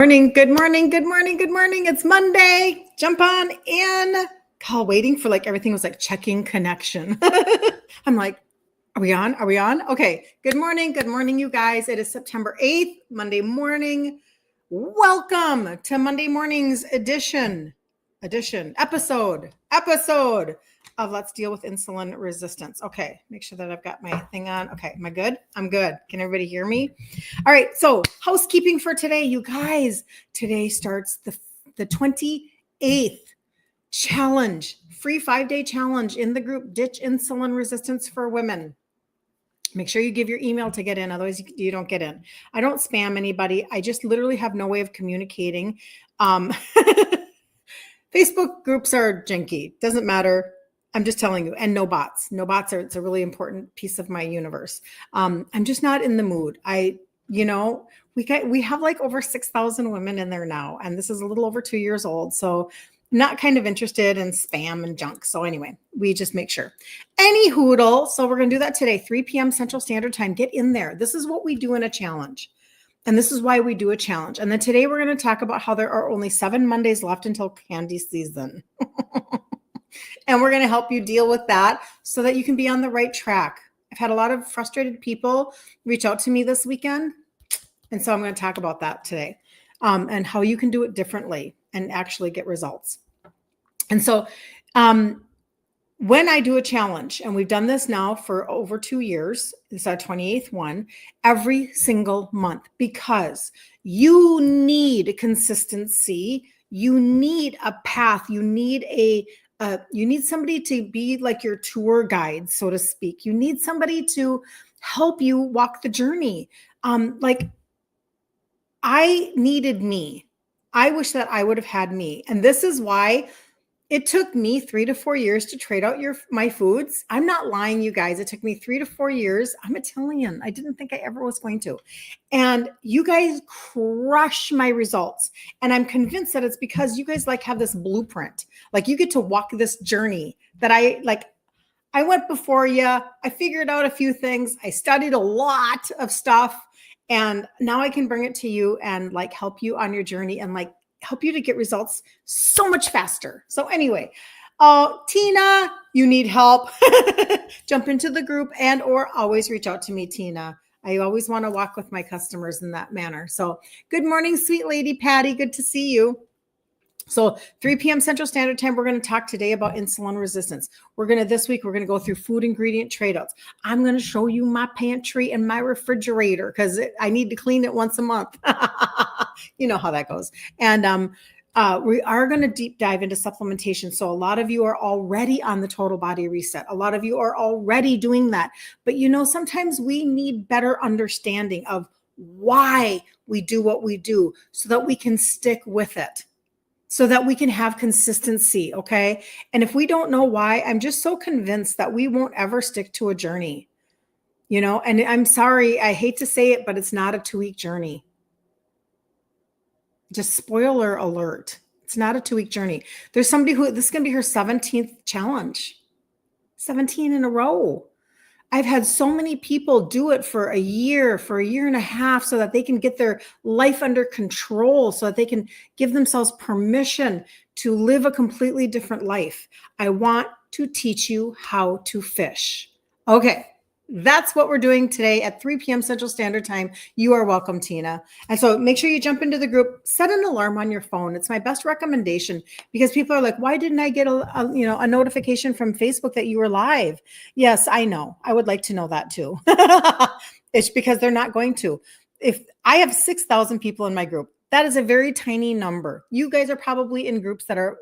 Morning, good morning, good morning, good morning. It's Monday. Jump on in. Call waiting for everything was checking connection. I'm like, are we on? Are we on? Okay. Good morning, you guys. It is September 8th, Monday morning. Welcome to Monday morning's episode of Let's Deal with Insulin Resistance. Okay, make sure that I've got my thing on. Okay, am I good? I'm good. Can everybody hear me? All right, so housekeeping for today, you guys. Today starts the 28th challenge, free 5-day challenge in the group Ditch Insulin Resistance for Women. Make sure you give your email to get in, otherwise you don't get in. I don't spam anybody. I just literally have no way of communicating. Facebook groups are janky. Doesn't matter. I'm just telling you. And no bots. It's a really important piece of my universe. I'm just not in the mood. We have over 6,000 women in there now, and this is a little over 2 years old. So not kind of interested in spam and junk. So anyway, we just make sure. Any hoodle. So we're going to do that today, 3 p.m. Central Standard Time. Get in there. This is what we do in a challenge. And this is why we do a challenge. And then today we're going to talk about how there are only 7 Mondays left until candy season. And we're going to help you deal with that so that you can be on the right track. I've had a lot of frustrated people reach out to me this weekend. And so I'm going to talk about that today and how you can do it differently and actually get results. And so when I do a challenge, and we've done this now for over 2 years, this is our 28th one, every single month, because you need consistency. You need a path. You need you need somebody to be like your tour guide, so to speak. You need somebody to help you walk the journey. I needed me. I wish that I would have had me. And this is why it took me 3 to 4 years to trade out my foods. I'm not lying, you guys. It took me 3 to 4 years. I'm Italian. I didn't think I ever was going to. And you guys crush my results. And I'm convinced that it's because you guys have this blueprint. You get to walk this journey that I went before you. I figured out a few things. I studied a lot of stuff. And now I can bring it to you and help you on your journey and help you to get results so much faster. So anyway, Tina, you need help. Jump into the group or always reach out to me, Tina. I always want to walk with my customers in that manner. So good morning, sweet lady Patty. Good to see you. So 3 p.m. Central Standard Time, we're going to talk today about insulin resistance. This week, we're going to go through food ingredient trade-outs. I'm going to show you my pantry and my refrigerator because I need to clean it once a month. You know how that goes. And we are going to deep dive into supplementation. So a lot of you are already on the total body reset. A lot of you are already doing that. But sometimes we need better understanding of why we do what we do so that we can stick with it, so that we can have consistency, okay? And if we don't know why, I'm just so convinced that we won't ever stick to a journey, and I'm sorry, I hate to say it, but it's not a 2-week journey. Just spoiler alert. It's not a 2-week journey. There's somebody this is going to be her 17th challenge, 17 in a row. I've had so many people do it for a year and a half so that they can get their life under control, so that they can give themselves permission to live a completely different life. I want to teach you how to fish. Okay. That's what we're doing today at 3 p.m. Central Standard Time. You are welcome, Tina. And so make sure you jump into the group, set an alarm on your phone. It's my best recommendation because people are like, why didn't I get a notification from Facebook that you were live? Yes, I know. I would like to know that too. It's because they're not going to. If I have 6,000 people in my group, that is a very tiny number. You guys are probably in groups that are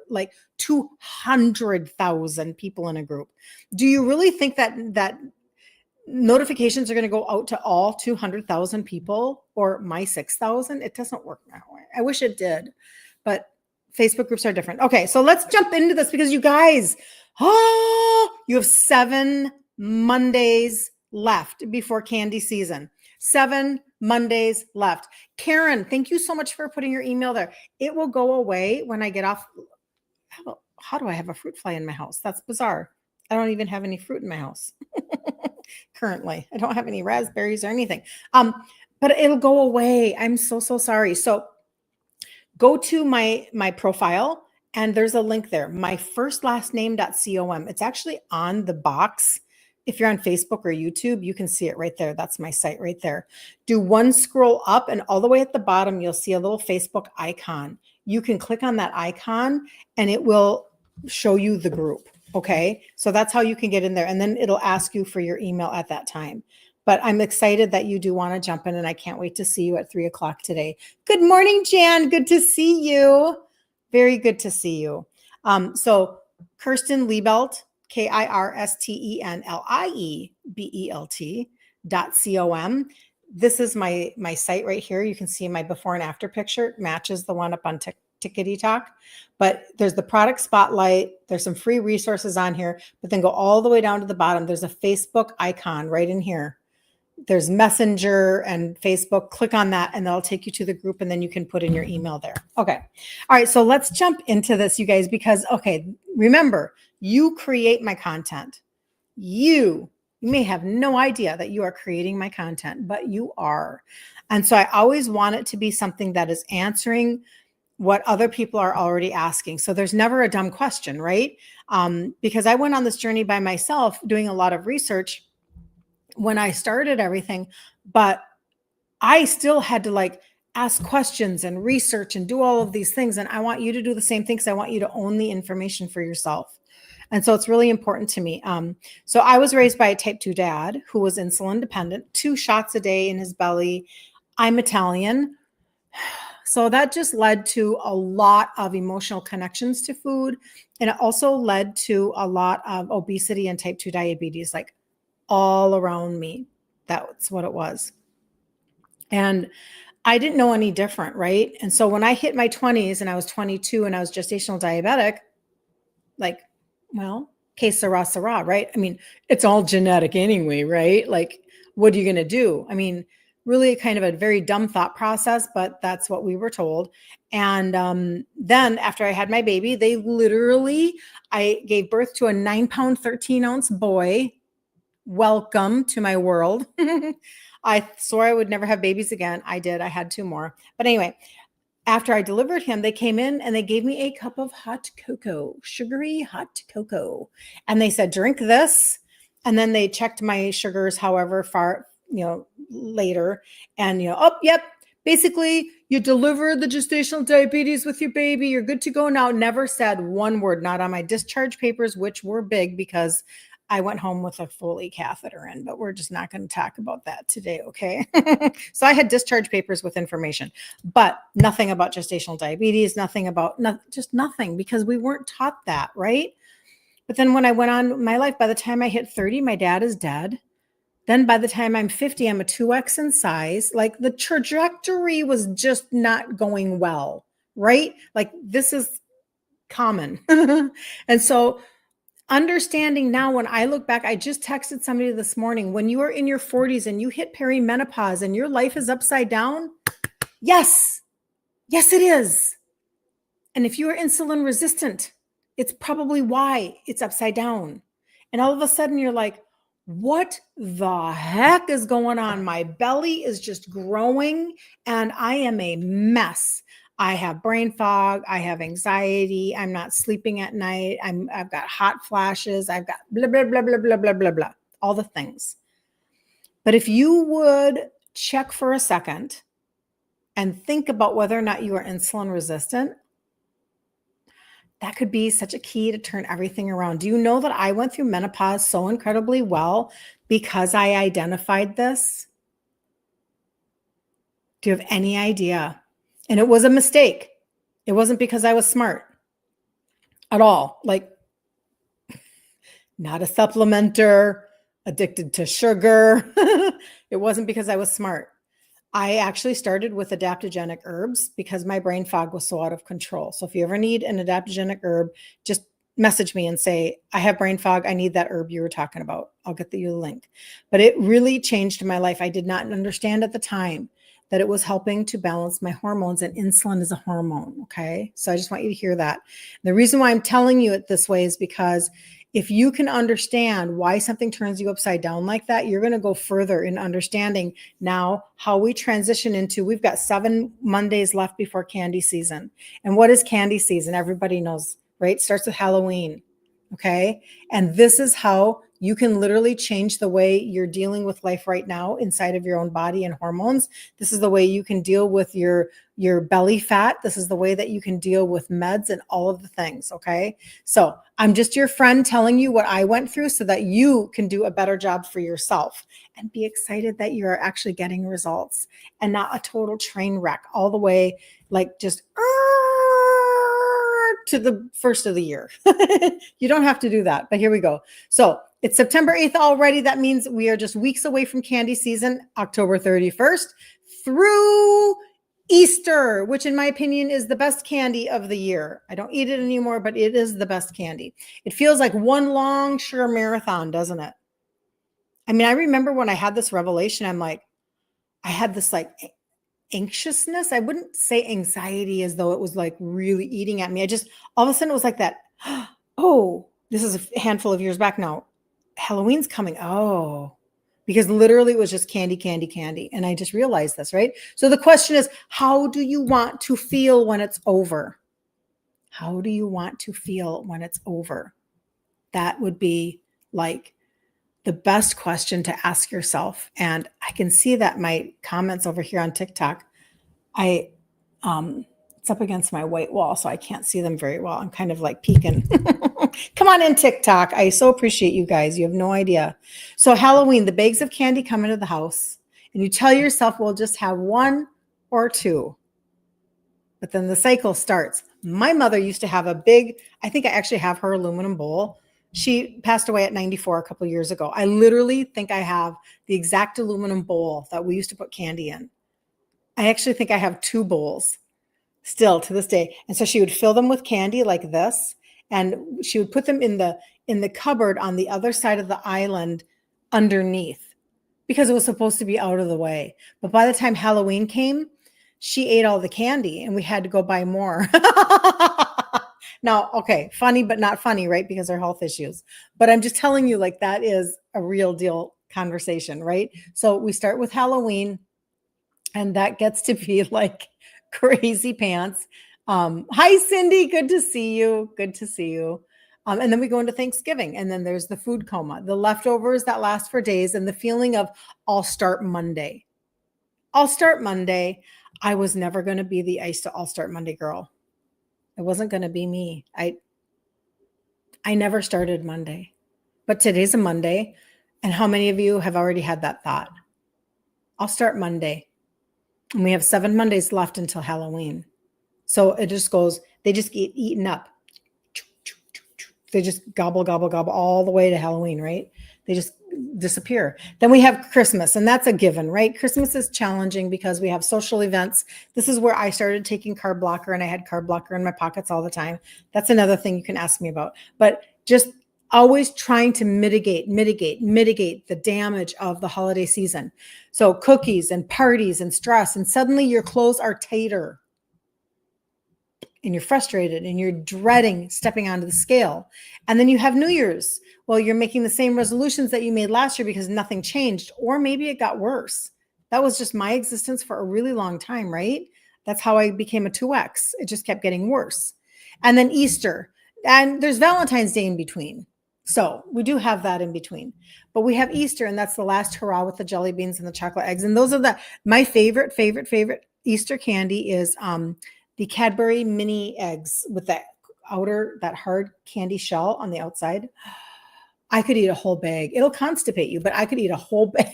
200,000 people in a group. Do you really think that notifications are going to go out to all 200,000 people or my 6,000? It doesn't work that way. I wish it did, but Facebook groups are different. Okay, so let's jump into this because you guys, you have 7 Mondays left before candy season. 7 Mondays left. Karen, thank you so much for putting your email there. It will go away when I get off. How do I have a fruit fly in my house? That's bizarre. I don't even have any fruit in my house. Currently, I don't have any raspberries or anything. But it'll go away. I'm so sorry. So go to my profile and there's a link there, my first last name.com. It's actually on the box. If you're on Facebook or YouTube, you can see it right there. That's my site right there. Do one scroll up and all the way at the bottom, you'll see a little Facebook icon. You can click on that icon and it will show you the group. Okay. So that's how you can get in there. And then it'll ask you for your email at that time. But I'm excited that you do want to jump in and I can't wait to see you at 3:00 today. Good morning, Jan. Good to see you. Very good to see you. So Kirsten Liebelt, KirstenLiebelt.com. This is my site right here. You can see my before and after picture. It matches the one up on Tickety Talk. But there's the product spotlight. There's some free resources on here, but then go all the way down to the bottom. There's a Facebook icon right in here. There's Messenger and Facebook. Click on that and that'll take you to the group and then you can put in your email there. Okay. All right. So let's jump into this, you guys, because, okay, remember, you create my content. You may have no idea that you are creating my content, but you are. And so I always want it to be something that is answering what other people are already asking. So there's never a dumb question, right? Because I went on this journey by myself doing a lot of research when I started everything, but I still had to like ask questions and research and do all of these things. And I want you to do the same thing because I want you to own the information for yourself. And so it's really important to me. So I was raised by a type 2 dad who was insulin dependent, 2 shots a day in his belly. I'm Italian. So that just led to a lot of emotional connections to food. And it also led to a lot of obesity and type 2 diabetes, like all around me. That's what it was. And I didn't know any different, right? And so when I hit my 20s and I was 22 and I was gestational diabetic, like, well, que sera, sera, right? I mean, it's all genetic anyway, right? Like, what are you going to do? I mean, really kind of a very dumb thought process, but that's what we were told. And then after I had my baby, I gave birth to a 9-pound, 13-ounce boy. Welcome to my world. I swore I would never have babies again. I did. I had 2 more. But anyway, after I delivered him, they came in and they gave me a cup of hot cocoa, sugary hot cocoa. And they said, drink this. And then they checked my sugars, however far, later. And, oh, yep. Basically, you deliver the gestational diabetes with your baby. You're good to go now. Never said one word, not on my discharge papers, which were big because I went home with a Foley catheter in, but we're just not going to talk about that today, okay? So I had discharge papers with information, but nothing about gestational diabetes, just nothing, because we weren't taught that, right? But then when I went on my life, by the time I hit 30, my dad is dead. Then by the time I'm 50, I'm a 2x in size. Like the trajectory was just not going well, right? Like this is common. And so understanding now, when I look back, I just texted somebody this morning, when you are in your 40s and you hit perimenopause and your life is upside down, yes, it is. And if you are insulin resistant, it's probably why it's upside down. And all of a sudden you're like, what the heck is going on? My belly is just growing and I am a mess. I have brain fog. I have anxiety. I'm not sleeping at night. I've got hot flashes. I've got blah, blah, blah, blah, blah, blah, blah, blah, all the things. But if you would check for a second and think about whether or not you are insulin resistant, that could be such a key to turn everything around. Do you know that I went through menopause so incredibly well because I identified this? Do you have any idea? And it was a mistake. It wasn't because I was smart at all. Like, not a supplementer, addicted to sugar. It wasn't because I was smart. I actually started with adaptogenic herbs because my brain fog was so out of control. So if you ever need an adaptogenic herb, just message me and say, I have brain fog. I need that herb you were talking about. I'll get you the link. But it really changed my life. I did not understand at the time that it was helping to balance my hormones, and insulin is a hormone. Okay. So I just want you to hear that. The reason why I'm telling you it this way is because If you can understand why something turns you upside down like that, you're going to go further in understanding now how we transition into, we've got 7 Mondays left before candy season. And what is candy season? Everybody knows, right? It starts with Halloween. Okay. And this is how you can literally change the way you're dealing with life right now inside of your own body and hormones. This is the way you can deal with your belly fat. This is the way that you can deal with meds and all of the things. Okay. So I'm just your friend telling you what I went through so that you can do a better job for yourself and be excited that you're actually getting results and not a total train wreck all the way, like just to the first of the year. You don't have to do that, but here we go. So it's September 8th already. That means we are just weeks away from candy season, October 31st through Easter, which in my opinion is the best candy of the year. I don't eat it anymore, but it is the best candy. It feels like one long sugar marathon, doesn't it? I mean, I remember when I had this revelation, I'm like, I had this like anxiousness. I wouldn't say anxiety as though it was like really eating at me. I just, all of a sudden it was like that. Oh, this is a handful of years back now. Halloween's coming. Oh, because literally it was just candy, candy, candy. And I just realized this, right? So the question is, how do you want to feel when it's over? How do you want to feel when it's over? That would be like the best question to ask yourself. And I can see that my comments over here on TikTok, it's up against my white wall, so I can't see them very well. I'm kind of like peeking. Come on in, TikTok. I so appreciate you guys. You have no idea. So Halloween, the bags of candy come into the house and you tell yourself, we'll just have 1 or 2. But then the cycle starts. My mother used to have a big, I think I actually have her aluminum bowl. She passed away at 94 a couple of years ago. I literally think I have the exact aluminum bowl that we used to put candy in. I actually think I have 2 bowls still to this day. And so she would fill them with candy like this, and she would put them in the cupboard on the other side of the island underneath because it was supposed to be out of the way. But by the time Halloween came, she ate all the candy and we had to go buy more. Now, okay, funny, but not funny, right? Because they're health issues. But I'm just telling you, like, that is a real deal conversation, right? So we start with Halloween, and that gets to be like crazy pants. Hi, Cindy. Good to see you. Good to see you. And then we go into Thanksgiving, and then there's the food coma, the leftovers that last for days, and the feeling of I'll start Monday. I'll start Monday. I was never going to be the I'll start Monday girl. It wasn't going to be me. I never started Monday, but today's a Monday. And how many of you have already had that thought? I'll start Monday. And we have 7 Mondays left until Halloween. So it just goes, they just get eaten up. They just gobble, gobble, gobble all the way to Halloween, right? They just disappear. Then we have Christmas, and that's a given, right? Christmas is challenging because we have social events. This is where I started taking carb blocker, and I had carb blocker in my pockets all the time. That's another thing you can ask me about. But just always trying to mitigate the damage of the holiday season. So cookies and parties and stress, and suddenly your clothes are tighter. And you're frustrated and you're dreading stepping onto the scale. And then you have New Year's. Well, you're making the same resolutions that you made last year because nothing changed, or maybe it got worse. That was just my existence for a really long time, right? That's how I became a 2X. It just kept getting worse. And then Easter, and there's Valentine's Day in between. So we do have that in between, but we have Easter, and that's the last hurrah with the jelly beans and the chocolate eggs. And those are my favorite Easter candy is, the Cadbury mini eggs with that hard candy shell on the outside. I could eat a whole bag. It'll constipate you, but I could eat a whole bag.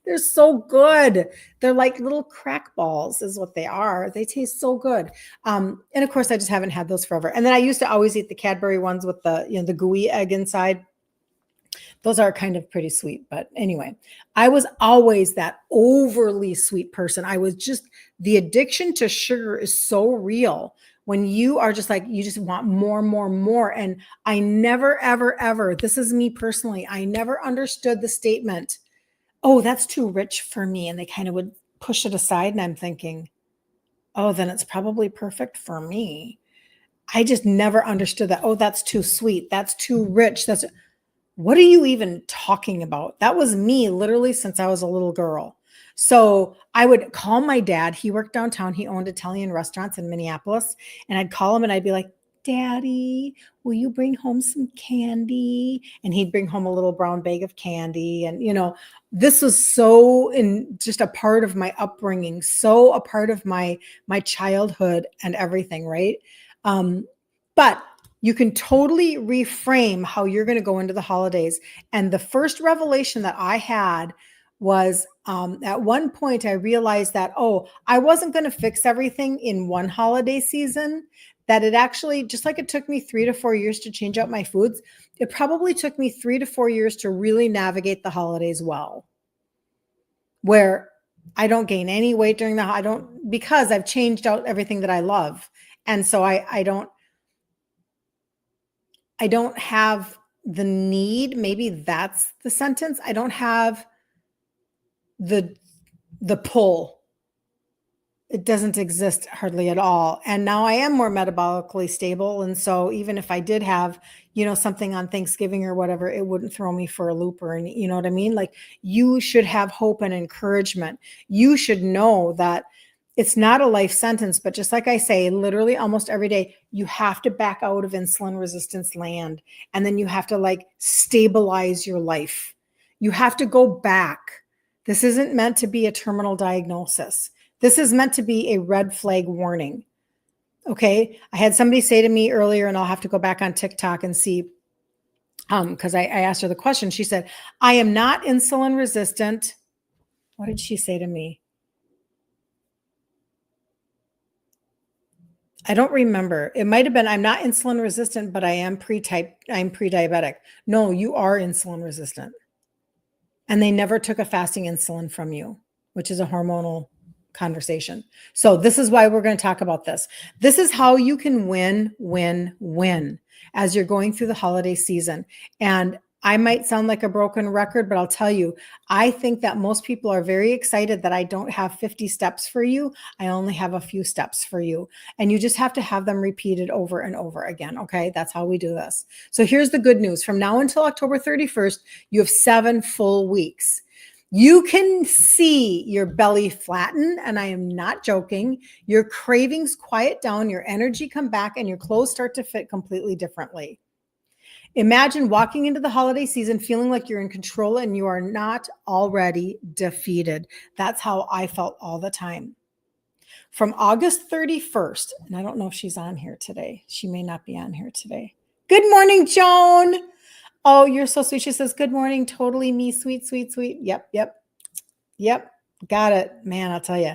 They're so good. They're like little crack balls is what they are. They taste so good. And of course, I just haven't had those forever. And then I used to always eat the Cadbury ones with the gooey egg inside. Those are kind of pretty sweet. But anyway, I was always that overly sweet person. I was just, the addiction to sugar is so real when you are just like, you just want more, more, more. And I never, ever, ever, this is me personally, I never understood the statement, oh, that's too rich for me. And they kind of would push it aside. And I'm thinking, oh, then it's probably perfect for me. I just never understood that. Oh, that's too sweet. That's too rich. What are you even talking about? That was me literally since I was a little girl. So I would call my dad. He worked downtown. He owned Italian restaurants in Minneapolis. And I'd call him and I'd be like, Daddy, will you bring home some candy? And he'd bring home a little brown bag of candy. And, this was so just a part of my upbringing, so a part of my childhood and everything, right? But you can totally reframe how you're going to go into the holidays. And the first revelation that I had was at one point I realized that, I wasn't going to fix everything in one holiday season, that it actually, just like it took me 3 to 4 years to change out my foods, it probably took me 3 to 4 years to really navigate the holidays well, where I don't gain any weight because I've changed out everything that I love. And so I don't have the need, maybe that's the sentence. I don't have the pull. It doesn't exist hardly at all. And now I am more metabolically stable. And so even if I did have, something on Thanksgiving or whatever, it wouldn't throw me for a loop or any, you know what I mean? Like, you should have hope and encouragement. You should know that it's not a life sentence, but just like I say, literally almost every day, you have to back out of insulin resistance land. And then you have to stabilize your life. You have to go back. This isn't meant to be a terminal diagnosis. This is meant to be a red flag warning. Okay. I had somebody say to me earlier, and I'll have to go back on TikTok and see, because I asked her the question. She said, I am not insulin resistant. What did she say to me? I don't remember. It might have been, I'm not insulin resistant, but I'm pre-diabetic. No, you are insulin resistant. And they never took a fasting insulin from you, which is a hormonal conversation. So this is why we're going to talk about this. This is how you can win, win, win as you're going through the holiday season. And I might sound like a broken record, but I'll tell you, I think that most people are very excited that I don't have 50 steps for you. I only have a few steps for you. And you just have to have them repeated over and over again. Okay. That's how we do this. So here's the good news. From now until October 31st, you have 7 full weeks. You can see your belly flatten, and I am not joking. Your cravings quiet down, your energy come back, and your clothes start to fit completely differently. Imagine walking into the holiday season feeling like you're in control and you are not already defeated. That's how I felt all the time. From August 31st, and I don't know if she's on here today. She may not be on here today. Good morning, Joan. Oh, you're so sweet. She says, good morning. Totally me. Sweet, sweet, sweet. Yep. Got it. Man, I'll tell you.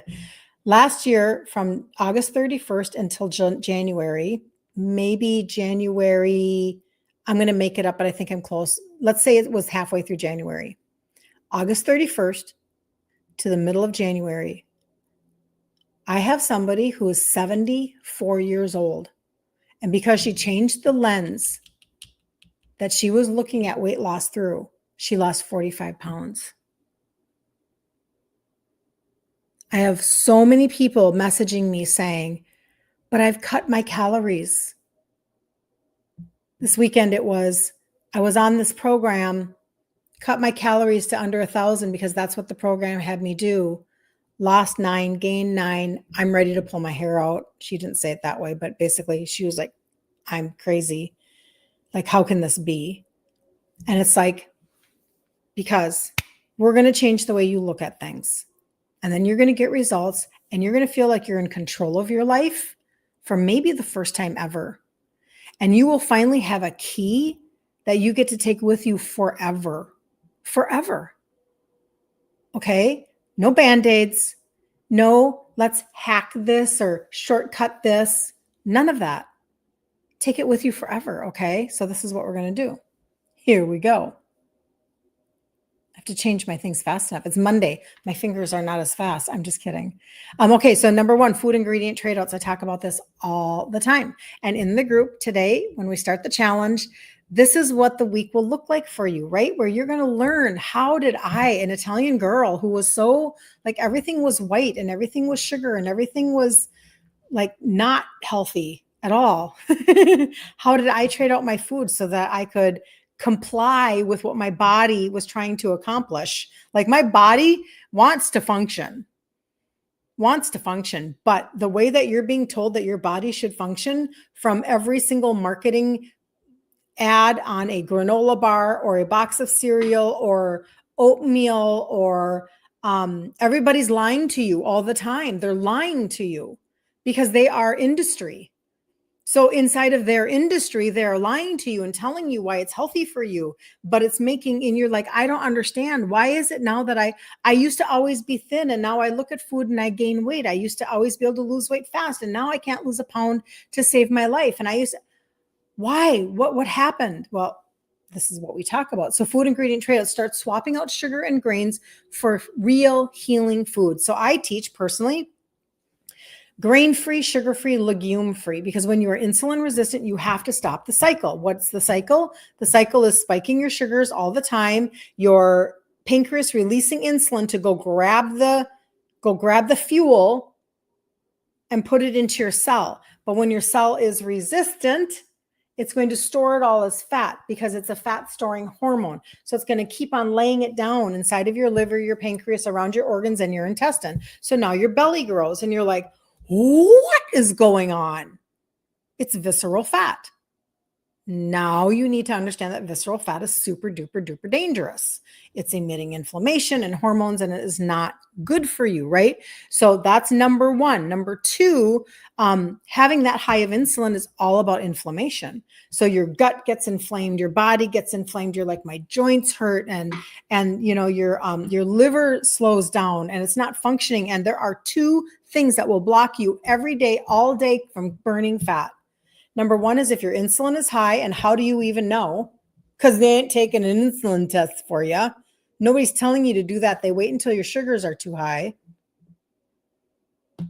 Last year, from August 31st until January, maybe January, I'm going to make it up, but I think I'm close. Let's say it was halfway through January. August 31st to the middle of January, I have somebody who is 74 years old. And because she changed the lens that she was looking at weight loss through, she lost 45 pounds. I have so many people messaging me saying, but I've cut my calories. This weekend I was on this program, cut my calories to under 1,000 because that's what the program had me do. Lost 9, gained 9. I'm ready to pull my hair out. She didn't say it that way, but basically she was like, I'm crazy. Like, how can this be? And it's like, because we're going to change the way you look at things. And then you're going to get results and you're going to feel like you're in control of your life for maybe the first time ever. And you will finally have a key that you get to take with you forever. Forever. Okay? No Band-Aids. No, let's hack this or shortcut this. None of that. Take it with you forever. Okay? So this is what we're going to do. Here we go. I have to change my things fast enough. It's Monday. My fingers are not as fast. I'm just kidding. Okay, so number 1, food ingredient trade-outs. I talk about this all the time. And in the group today, when we start the challenge, this is what the week will look like for you, right? Where you're going to learn, how did I, an Italian girl who was so, like, everything was white and everything was sugar and everything was like not healthy. at all. How did I trade out my food so that I could comply with what my body was trying to accomplish? Like my body wants to function, but the way that you're being told that your body should function from every single marketing ad on a granola bar or a box of cereal or oatmeal or everybody's lying to you all the time. They're lying to you because they are industry. So inside of their industry, they're lying to you and telling you why it's healthy for you, but it's making, and you're like, I don't understand. Why is it now that I used to always be thin and now I look at food and I gain weight. I used to always be able to lose weight fast and now I can't lose a pound to save my life. And why? What happened? Well, this is what we talk about. So food ingredient trade, start swapping out sugar and grains for real healing food. So I teach personally grain-free, sugar-free, legume-free, because when you are insulin resistant, you have to stop the cycle. What's the cycle? The cycle is spiking your sugars all the time, your pancreas releasing insulin to go grab the fuel and put it into your cell. But when your cell is resistant, it's going to store it all as fat because it's a fat storing hormone. So it's going to keep on laying it down inside of your liver, your pancreas, around your organs and your intestine. So now your belly grows and you're like, what is going on? It's visceral fat. Now you need to understand that visceral fat is super duper duper dangerous. It's emitting inflammation and hormones, and it is not good for you, right? So that's number one. Number two, having that high of insulin is all about inflammation. So your gut gets inflamed, your body gets inflamed. You're like, my joints hurt, and you know your liver slows down, and it's not functioning. And there are two things that will block you every day, all day, from burning fat. Number one is if your insulin is high, and how do you even know? Because they ain't taking an insulin test for you. Nobody's telling you to do that. They wait until your sugars are too high. And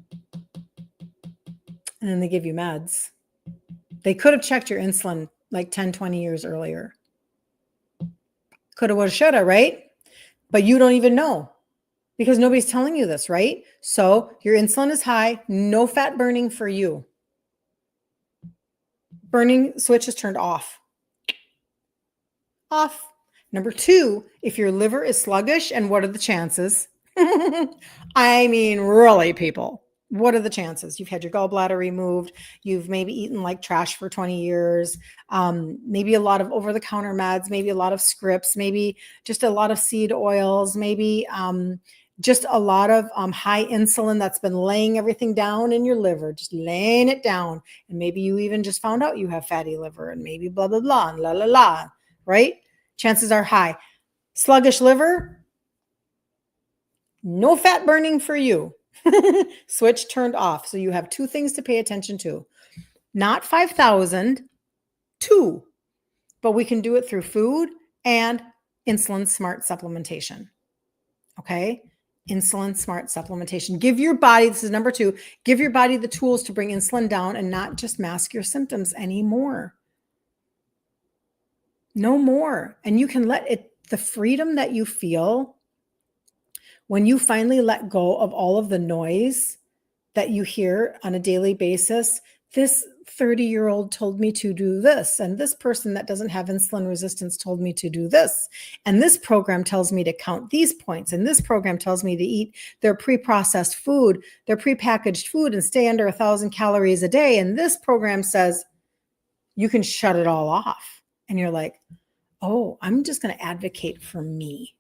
then they give you meds. They could have checked your insulin like 10, 20 years earlier. Coulda, woulda, shoulda, right? But you don't even know because nobody's telling you this, right? So your insulin is high, no fat burning for you. Burning switch is turned off. Off. Number two, if your liver is sluggish, and what are the chances? I mean, really, people, what are the chances? You've had your gallbladder removed. You've maybe eaten like trash for 20 years. Maybe a lot of over-the-counter meds, maybe a lot of scripts, maybe just a lot of seed oils, maybe just a lot of high insulin that's been laying everything down in your liver, just laying it down. And maybe you even just found out you have fatty liver, and maybe blah, blah, blah, and la, la, la, right? Chances are high. Sluggish liver, no fat burning for you. Switch turned off. So you have two things to pay attention to. Not 5,000, two. But we can do it through food and insulin smart supplementation. Okay? Insulin smart supplementation. Give your body, this is number two, give your body the tools to bring insulin down and not just mask your symptoms anymore. No more. And you can let it, the freedom that you feel when you finally let go of all of the noise that you hear on a daily basis. This 30-year-old told me to do this, and this person that doesn't have insulin resistance told me to do this, and this program tells me to count these points, and this program tells me to eat their pre-processed food, their pre-packaged food, and stay under 1,000 calories a day, and this program says you can shut it all off. And you're like, oh, I'm just going to advocate for me.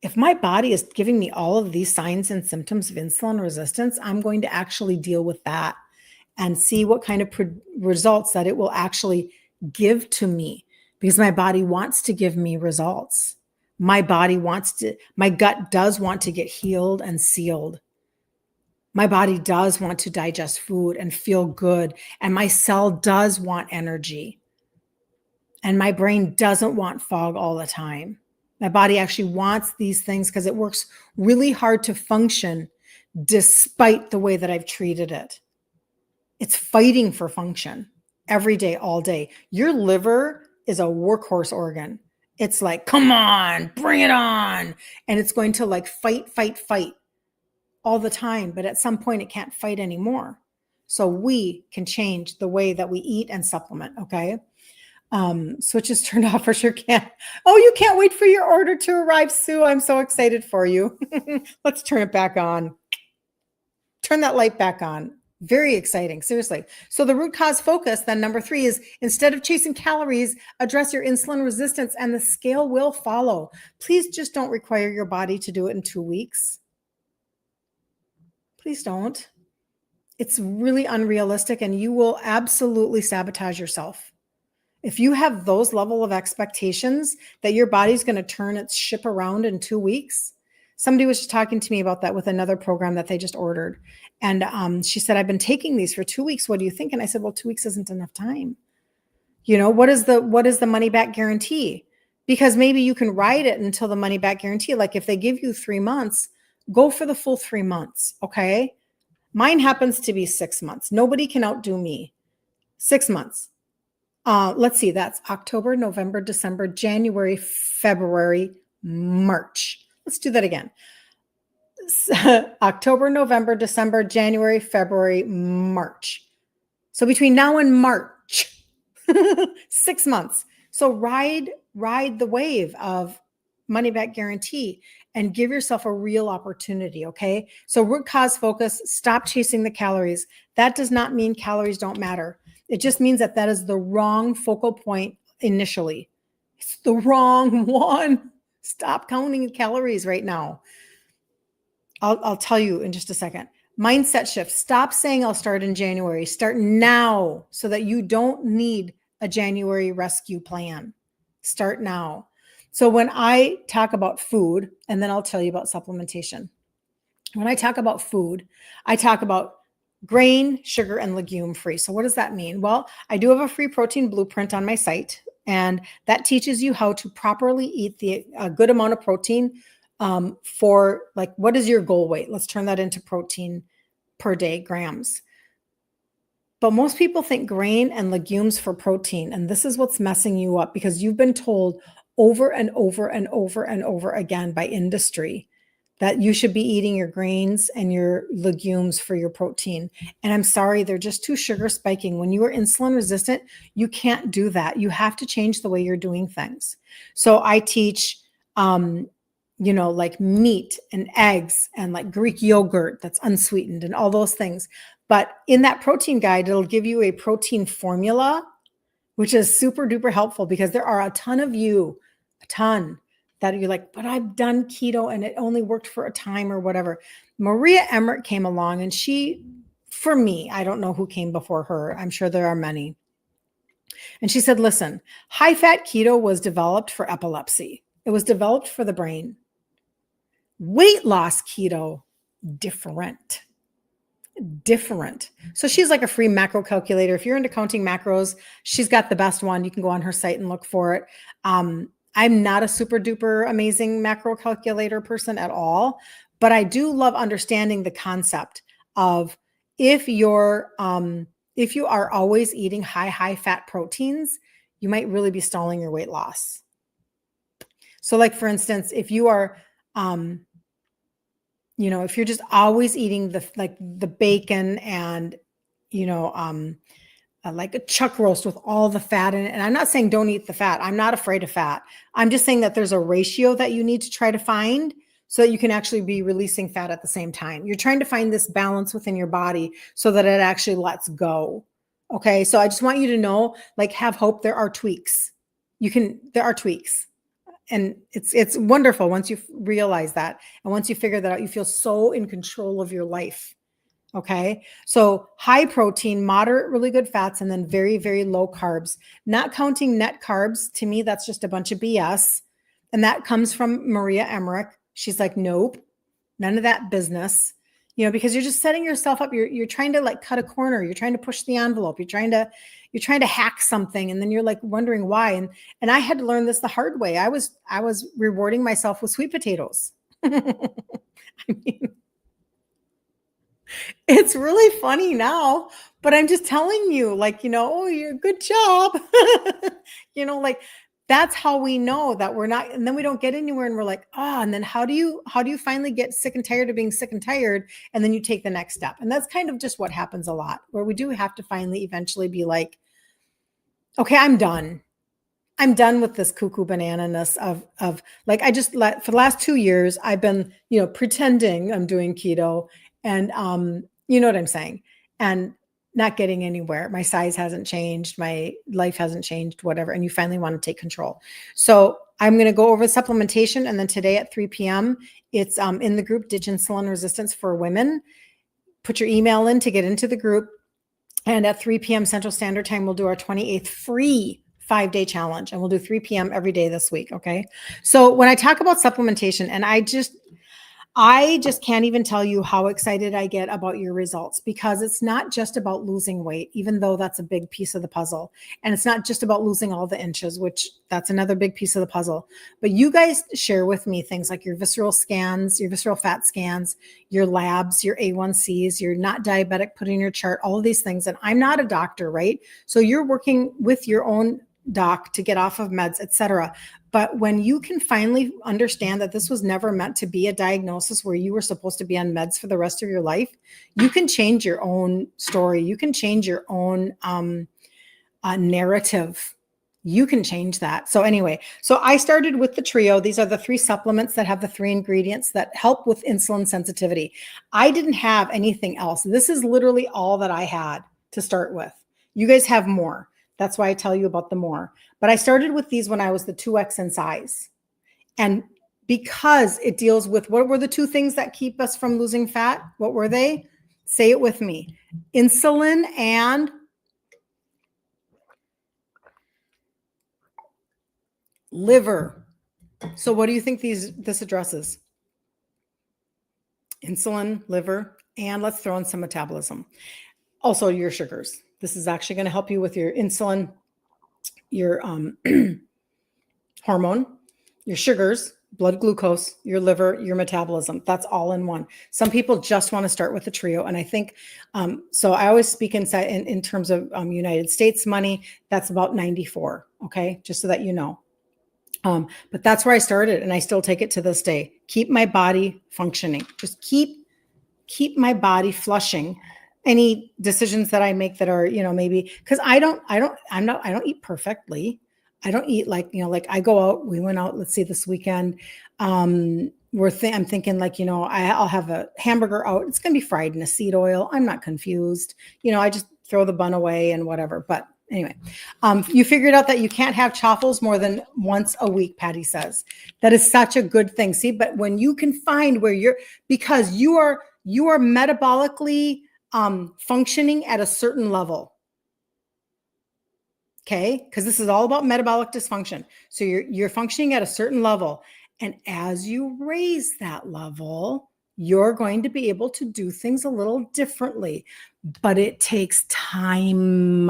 If my body is giving me all of these signs and symptoms of insulin resistance, I'm going to actually deal with that and see what kind of results that it will actually give to me, because my body wants to give me results. My gut does want to get healed and sealed. My body does want to digest food and feel good. And my cell does want energy. And my brain doesn't want fog all the time. My body actually wants these things because it works really hard to function despite the way that I've treated it. It's fighting for function every day, all day. Your liver is a workhorse organ. It's like, come on, bring it on. And it's going to like fight all the time. But at some point it can't fight anymore. so we can change the way that we eat and supplement. Okay. Switches turned off for sure. Can't. Oh, you can't wait for your order to arrive, Sue. I'm so excited for you. Let's turn it back on. Turn that light back on. Very exciting. Seriously. So the root cause focus, then number 3 is instead of chasing calories, address your insulin resistance and the scale will follow. Please just don't require your body to do it in 2 weeks. Please don't. It's really unrealistic and you will absolutely sabotage yourself. If you have those level of expectations that your body's going to turn its ship around in 2 weeks, somebody was just talking to me about that with another program that they just ordered. And she said, I've been taking these for 2 weeks. What do you think? And I said, well, 2 weeks isn't enough time. You know, what is the money back guarantee? Because maybe you can ride it until the money back guarantee. Like if they give you 3 months, go for the full 3 months. Okay. Mine happens to be 6 months. Nobody can outdo me. 6 months. Let's see. That's October, November, December, January, February, March. Let's do that again. October, November, December, January, February, March. So between now and March, 6 months. So ride the wave of money back guarantee and give yourself a real opportunity. Okay. So root cause focus, stop chasing the calories. That does not mean calories don't matter. It just means that is the wrong focal point initially. It's the wrong one. Stop counting calories right now. I'll tell you in just a second. Mindset shift. Stop saying I'll start in January. Start now so that you don't need a January rescue plan. Start now. So when I talk about food, and then I'll tell you about supplementation. When I talk about food, I talk about grain, sugar, and legume free. So what does that mean? Well, I do have a free protein blueprint on my site, and that teaches you how to properly eat a good amount of protein for like, what is your goal weight? Let's turn that into protein per day, grams. But most people think grain and legumes for protein, and this is what's messing you up because you've been told over and over and over and over again by industry that you should be eating your grains and your legumes for your protein. And I'm sorry, they're just too sugar spiking. When you are insulin resistant, you can't do that. You have to change the way you're doing things. So I teach, like meat and eggs and like Greek yogurt that's unsweetened and all those things. But in that protein guide, it'll give you a protein formula, which is super duper helpful because there are a ton that you're like, but I've done keto and it only worked for a time or whatever. Maria Emmerich came along and for me, I don't know who came before her. I'm sure there are many. And she said, listen, high fat keto was developed for epilepsy. It was developed for the brain. Weight loss keto, different. So she's like a free macro calculator. If you're into counting macros, she's got the best one. You can go on her site and look for it. I'm not a super duper amazing macro calculator person at all, but I do love understanding the concept of if you are always eating high fat proteins, you might really be stalling your weight loss. So like, for instance, if you are, if you're just always eating the bacon and, like a chuck roast with all the fat in it. And I'm not saying don't eat the fat. I'm not afraid of fat. I'm just saying that there's a ratio that you need to try to find so that you can actually be releasing fat at the same time. You're trying to find this balance within your body so that it actually lets go. Okay. So I just want you to know, like, have hope. There are tweaks. There are tweaks. And it's wonderful once you realize that. And once you figure that out, you feel so in control of your life. Okay. So high protein, moderate, really good fats, and then very, very low carbs, not counting net carbs. To me, that's just a bunch of BS. And that comes from Maria Emmerich. She's like, nope, none of that business, because you're just setting yourself up. You're trying to like cut a corner. You're trying to push the envelope. You're trying to hack something. And then you're like wondering why. And I had to learn this the hard way. I was rewarding myself with sweet potatoes. I mean, it's really funny now, but I'm just telling you, like, oh, you're good job. That's how we know that we're not, and then we don't get anywhere and we're like, and then how do you finally get sick and tired of being sick and tired? And then you take the next step. And that's kind of just what happens a lot, where we do have to finally eventually be like, okay, I'm done. I'm done with this cuckoo banana-ness of like, for the last 2 years, I've been, pretending I'm doing keto and, you know what I'm saying? And not getting anywhere. My size hasn't changed. My life hasn't changed, whatever. And you finally want to take control. So I'm going to go over supplementation. And then today at 3 p.m., it's in the group Ditch Insulin Resistance for Women. Put your email in to get into the group. And at 3 p.m. Central Standard Time, we'll do our 28th free 5-day challenge. And we'll do 3 p.m. every day this week. Okay. So when I talk about supplementation, and I just can't even tell you how excited I get about your results, because it's not just about losing weight, even though that's a big piece of the puzzle. And it's not just about losing all the inches, which that's another big piece of the puzzle. But you guys share with me things like your visceral scans, your visceral fat scans, your labs, your A1Cs, you're not diabetic, put in your chart, all of these things. And I'm not a doctor, right? So you're working with your own doc to get off of meds, etc. But when you can finally understand that this was never meant to be a diagnosis where you were supposed to be on meds for the rest of your life, you can change your own story. You can change your own narrative. You can change that. So anyway, so I started with the trio. These are the 3 supplements that have the 3 ingredients that help with insulin sensitivity. I didn't have anything else. This is literally all that I had to start with. You guys have more. That's why I tell you about the more. But I started with these when I was the 2X in size. And because it deals with, what were the 2 things that keep us from losing fat? What were they? Say it with me. Insulin and liver. So what do you think this addresses? Insulin, liver, and let's throw in some metabolism. Also your sugars. This is actually going to help you with your insulin, your hormone, your sugars, blood glucose, your liver, your metabolism. That's all in one. Some people just want to start with the trio. And I think, so I always speak in terms of United States money, that's about 94. Okay. Just so that you know. But that's where I started, and I still take it to this day. Keep my body functioning. Just keep my body flushing. Any decisions that I make that are, maybe because I don't eat perfectly. I don't eat like I go out, we went out, let's see, this weekend. I'm thinking like, I'll have a hamburger out. It's going to be fried in a seed oil. I'm not confused. I just throw the bun away and whatever. But anyway, you figured out that you can't have chaffles more than once a week, Patty says. That is such a good thing. See, but when you can find where because you are metabolically functioning at a certain level. Okay. Because this is all about metabolic dysfunction. So you're functioning at a certain level. And as you raise that level, you're going to be able to do things a little differently, but it takes time.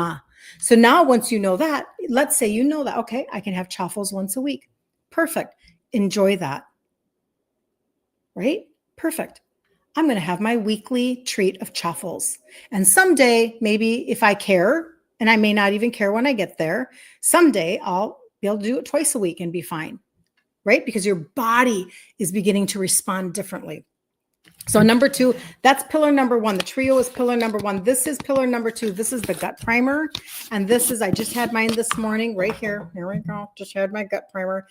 So now once you know that, let's say you know that, okay, I can have chaffles once a week. Perfect. Enjoy that. Right? Perfect. I'm going to have my weekly treat of chaffles. And someday, maybe if I care, and I may not even care when I get there, someday I'll be able to do it twice a week and be fine, right? Because your body is beginning to respond differently. So number 2, that's pillar number 1. The trio is pillar number 1. This is pillar number 2. This is the gut primer. And this is, I just had mine this morning right here. Here we go. Just had my gut primer.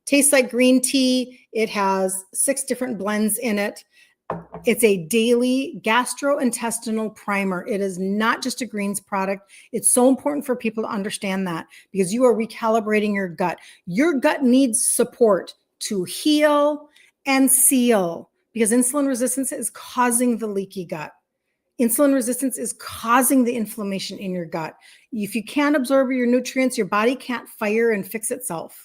Tastes like green tea. It has 6 different blends in it. It's a daily gastrointestinal primer. It is not just a greens product. It's so important for people to understand that, because you are recalibrating your gut. Your gut needs support to heal and seal, because insulin resistance is causing the leaky gut. Insulin resistance is causing the inflammation in your gut. If you can't absorb your nutrients, your body can't fire and fix itself.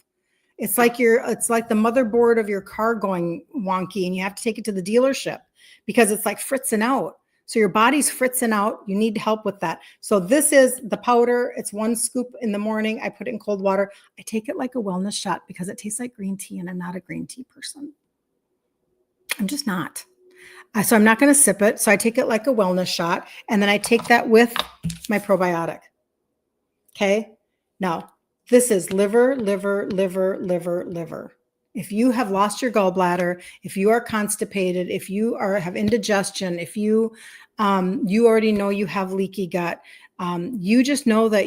It's like the motherboard of your car going wonky, and you have to take it to the dealership because it's like fritzing out. So your body's fritzing out. You need help with that. So this is the powder. It's 1 scoop in the morning. I put it in cold water. I take it like a wellness shot because it tastes like green tea, and I'm not a green tea person. I'm just not. So I'm not going to sip it. So I take it like a wellness shot, and then I take that with my probiotic. Okay. Now, This is liver, liver, liver, liver, liver. If you have lost your gallbladder, if you are constipated, if you have indigestion, if you you already know you have leaky gut, you just know that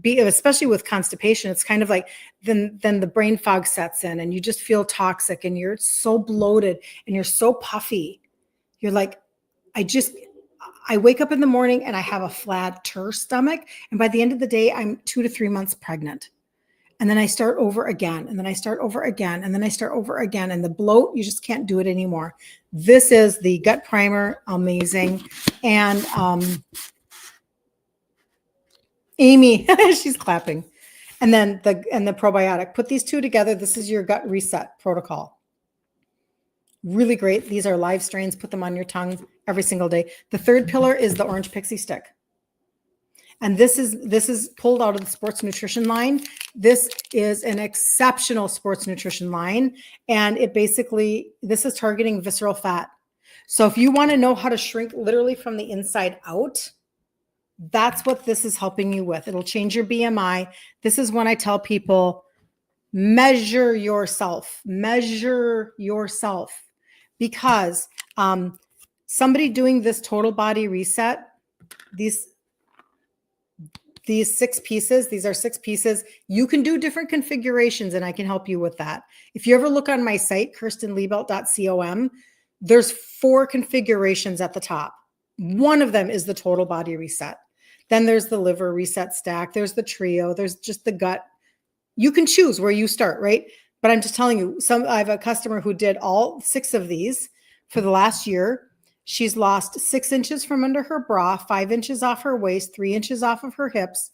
especially with constipation, it's kind of like then the brain fog sets in and you just feel toxic and you're so bloated and you're so puffy. You're like, I wake up in the morning and I have a flatter stomach. And by the end of the day, I'm 2 to 3 months pregnant. And then I start over again. And then I start over again. And then I start over again. And the bloat, you just can't do it anymore. This is the gut primer. Amazing. And Amy, she's clapping. And then the probiotic. Put these two together. This is your gut reset protocol. Really great. These are live strains. Put them on your tongue every single day. The third pillar is the orange pixie stick. And this is pulled out of the sports nutrition line. This is an exceptional sports nutrition line. And this is targeting visceral fat. So if you want to know how to shrink literally from the inside out, that's what this is helping you with. It'll change your BMI. This is when I tell people, measure yourself, because somebody doing this total body reset, these 6 pieces, these are 6 pieces. You can do different configurations and I can help you with that. If you ever look on my site, kirstenliebelt.com, there's 4 configurations at the top. One of them is the total body reset. Then there's the liver reset stack. There's the trio. There's just the gut. You can choose where you start, right? But I'm just telling you, I have a customer who did all 6 of these for the last year. She's lost 6 inches from under her bra, 5 inches off her waist, 3 inches off of her hips.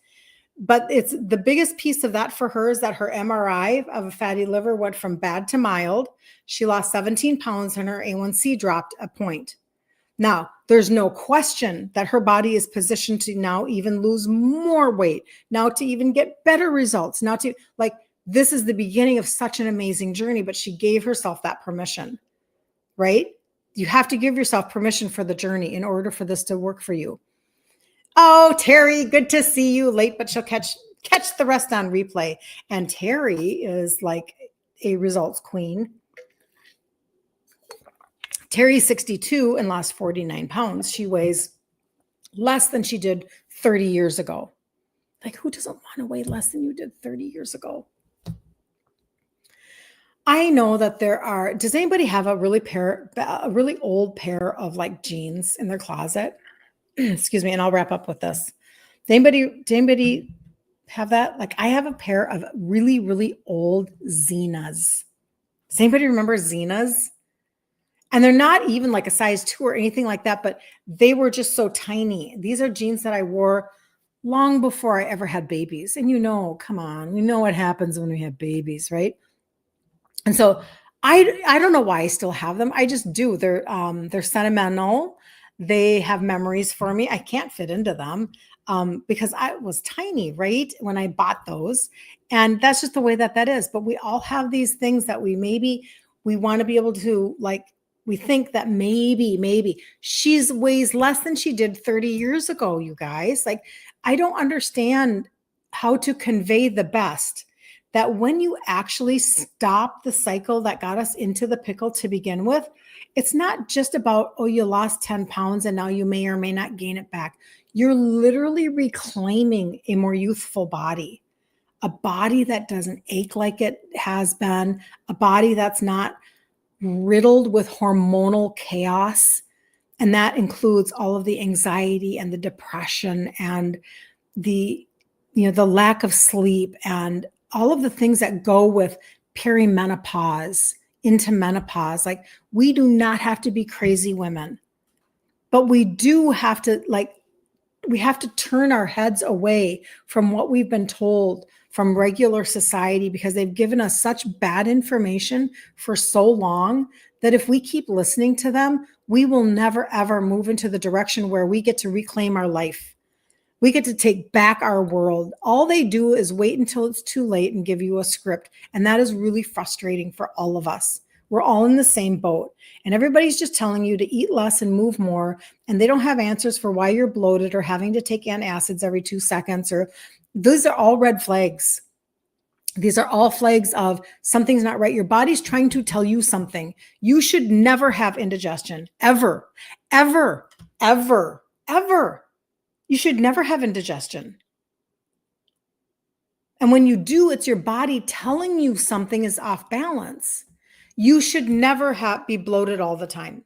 But it's the biggest piece of that for her is that her MRI of a fatty liver went from bad to mild. She lost 17 pounds and her A1C dropped a point. Now, there's no question that her body is positioned to now even lose more weight, now to even get better results, now to this is the beginning of such an amazing journey, but she gave herself that permission, right? You have to give yourself permission for the journey in order for this to work for you. Oh, Terry, good to see you. Late, but she'll catch the rest on replay. And Terry is like a results queen. Terry's 62 and lost 49 pounds. She weighs less than she did 30 years ago. Like, who doesn't want to weigh less than you did 30 years ago? I know that does anybody have a really old pair of like jeans in their closet? Excuse me. And I'll wrap up with this. Does anybody have that? Like, I have a pair of really, really old Zenas. Does anybody remember Zenas? And they're not even like a size 2 or anything like that, but they were just so tiny. These are jeans that I wore long before I ever had babies. And come on, we know what happens when we have babies, right? And so I don't know why I still have them. I just do. They're sentimental. They have memories for me. I can't fit into them because I was tiny, right, when I bought those. And that's just the way that is. But we all have these things that we want to be able to we think that maybe she weighs less than she did 30 years ago, you guys. Like, I don't understand how to convey the best that when you actually stop the cycle that got us into the pickle to begin with, it's not just about, oh, you lost 10 pounds and now you may or may not gain it back. You're literally reclaiming a more youthful body, a body that doesn't ache like it has been, a body that's not riddled with hormonal chaos. And that includes all of the anxiety and the depression and the lack of sleep and all of the things that go with perimenopause into menopause. Like, we do not have to be crazy women, but we do have to we have to turn our heads away from what we've been told from regular society, because they've given us such bad information for so long that if we keep listening to them, we will never, ever move into the direction where we get to reclaim our life. We get to take back our world. All they do is wait until it's too late and give you a script. And that is really frustrating for all of us. We're all in the same boat. And everybody's just telling you to eat less and move more. And they don't have answers for why you're bloated or having to take antacids every 2 seconds or Those are all red flags. These are all flags of something's not right. Your body's trying to tell you something. You should never have indigestion, ever, ever, ever, ever. You should never have indigestion. And when you do, it's your body telling you something is off balance. You should never be bloated all the time.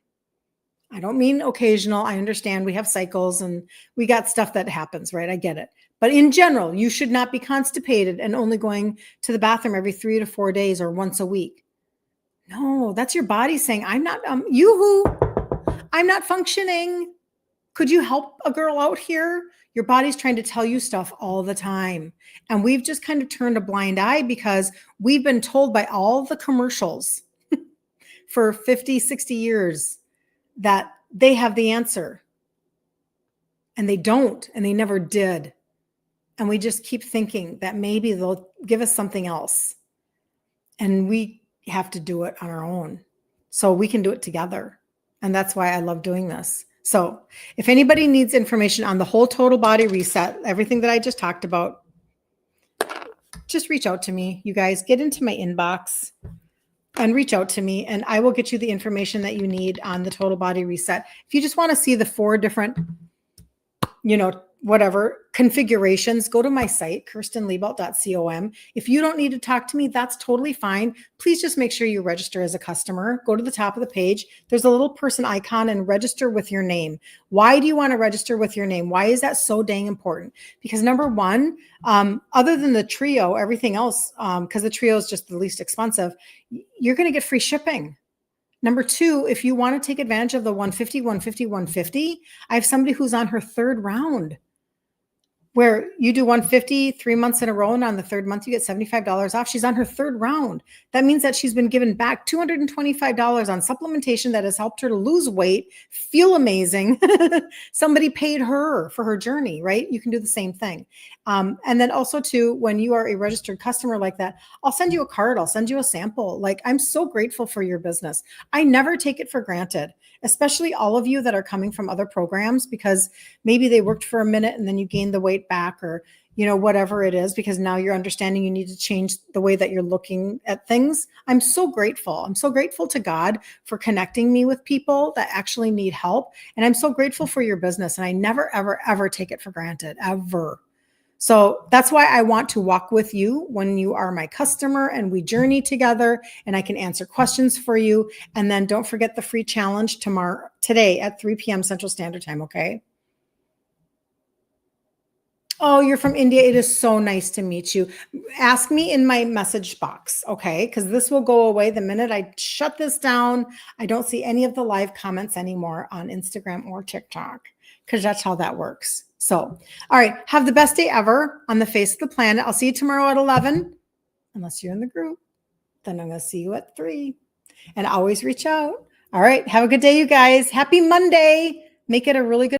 I don't mean occasional. I understand we have cycles and we got stuff that happens, right? I get it. But in general, you should not be constipated and only going to the bathroom every 3 to 4 days or once a week. No, that's your body saying, I'm not, I'm not functioning. Could you help a girl out here? Your body's trying to tell you stuff all the time. And we've just kind of turned a blind eye because we've been told by all the commercials for 50, 60 years that they have the answer. And they don't, and they never did. And we just keep thinking that maybe they'll give us something else. And we have to do it on our own. So we can do it together. And that's why I love doing this. So if anybody needs information on the whole total body reset, everything that I just talked about, just reach out to me. You guys get into my inbox and reach out to me and I will get you the information that you need on the total body reset. If you just want to see the 4 different, whatever configurations, go to my site, kirstenliebelt.com. If you don't need to talk to me, that's totally fine. Please just make sure you register as a customer. Go to the top of the page. There's a little person icon and register with your name. Why do you want to register with your name? Why is that so dang important? Because number one, other than the trio, everything else, because the trio is just the least expensive, you're going to get free shipping. Number two, if you want to take advantage of the 150, 150, 150, I have somebody who's on her 3rd round where you do 150 3 months in a row, and on the 3rd month, you get $75 off. She's on her 3rd round. That means that she's been given back $225 on supplementation that has helped her to lose weight, feel amazing. Somebody paid her for her journey, right? You can do the same thing. And then also too, when you are a registered customer like that, I'll send you a card. I'll send you a sample. Like, I'm so grateful for your business. I never take it for granted, especially all of you that are coming from other programs, because maybe they worked for a minute and then you gained the weight back, or whatever it is, because now you're understanding you need to change the way that you're looking at things. I'm so grateful. I'm so grateful to God for connecting me with people that actually need help. And I'm so grateful for your business. And I never, ever, ever take it for granted, ever. So that's why I want to walk with you when you are my customer and we journey together and I can answer questions for you. And then don't forget the free challenge today at 3 p.m. Central Standard Time. Okay. Oh, you're from India. It is so nice to meet you. Ask me in my message box. Okay. Because this will go away the minute I shut this down. I don't see any of the live comments anymore on Instagram or TikTok, because that's how that works. So, all right. Have the best day ever on the face of the planet. I'll see you tomorrow at 11, unless you're in the group. Then I'm going to see you at 3, and always reach out. All right. Have a good day, you guys. Happy Monday. Make it a really good